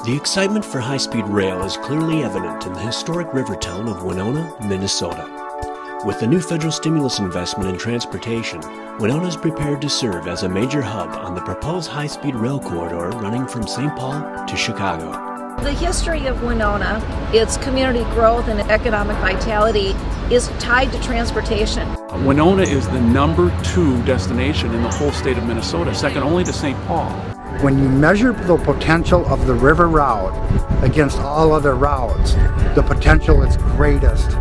The excitement for high-speed rail is clearly evident in the historic river town of Winona, Minnesota. With the new federal stimulus investment in transportation, Winona is prepared to serve as a major hub on the proposed high-speed rail corridor running from St. Paul to Chicago. The history of Winona, its community growth and economic vitality, is tied to transportation. Winona is the #2 destination in the whole state of Minnesota, second only to St. Paul. When you measure the potential of the river route against all other routes, the potential is greatest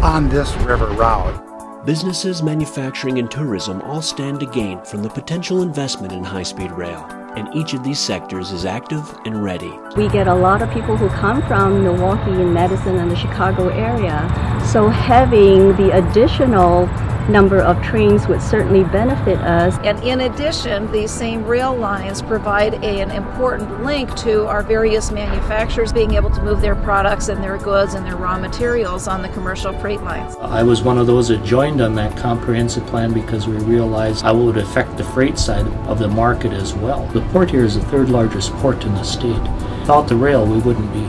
on this river route. Businesses, manufacturing, and tourism all stand to gain from the potential investment in high-speed rail, and each of these sectors is active and ready. We get a lot of people who come from Milwaukee and Madison and the Chicago area, so having the additional number of trains would certainly benefit us. And in addition, these same rail lines provide an important link to our various manufacturers being able to move their products and their goods and their raw materials on the commercial freight lines. I was one of those that joined on that comprehensive plan because we realized how it would affect the freight side of the market as well. The port here is the third largest port in the state. Without the rail, we wouldn't be here.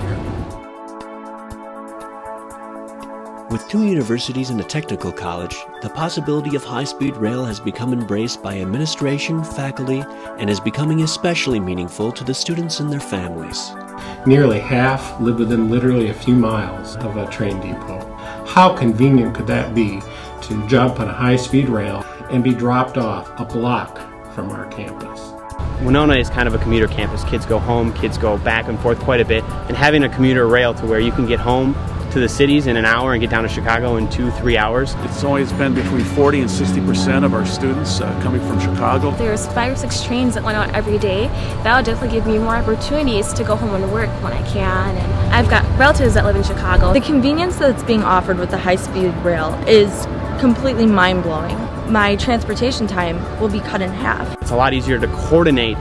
With 2 universities and a technical college, the possibility of high-speed rail has become embraced by administration, faculty, and is becoming especially meaningful to the students and their families. Nearly half live within literally a few miles of a train depot. How convenient could that be to jump on a high-speed rail and be dropped off a block from our campus? Winona is kind of a commuter campus. Kids go home, kids go back and forth quite a bit, and having a commuter rail to where you can get home to the cities in an hour and get down to Chicago in 2-3 hours. It's always been between 40 and 60% of our students coming from Chicago. There's 5 or 6 trains that went out every day. That would definitely give me more opportunities to go home and work when I can. And I've got relatives that live in Chicago. The convenience that's being offered with the high-speed rail is completely mind-blowing. My transportation time will be cut in half. It's a lot easier to coordinate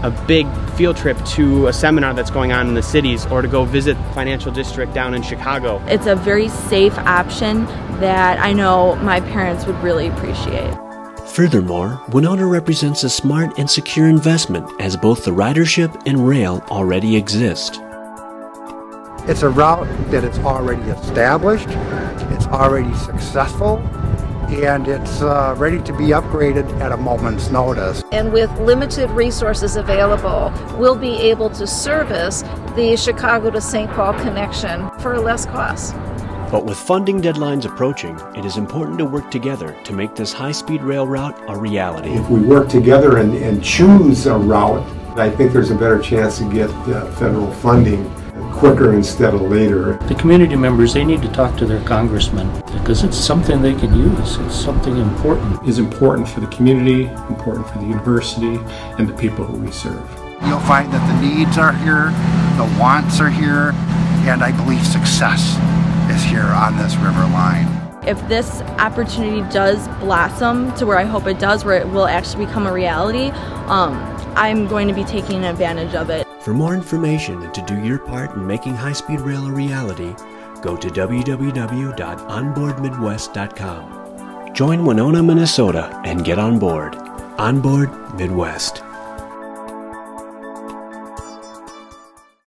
a big field trip to a seminar that's going on in the cities or to go visit the financial district down in Chicago. It's a very safe option that I know my parents would really appreciate. Furthermore, Winona represents a smart and secure investment as both the ridership and rail already exist. It's a route that is already established, it's already successful, and it's ready to be upgraded at a moment's notice. And with limited resources available, we'll be able to service the Chicago to St. Paul connection for less cost. But with funding deadlines approaching, it is important to work together to make this high-speed rail route a reality. If we work together and choose a route, I think there's a better chance to get federal funding quicker instead of later. The community members, they need to talk to their congressman because it's something they can use. It's something important. It's important for the community, important for the university, and the people who we serve. You'll find that the needs are here, the wants are here, and I believe success is here on this river line. If this opportunity does blossom to where I hope it does, where it will actually become a reality, I'm going to be taking advantage of it. For more information and to do your part in making high-speed rail a reality, go to www.onboardmidwest.com. Join Winona, Minnesota and get on board. OnBoard Midwest.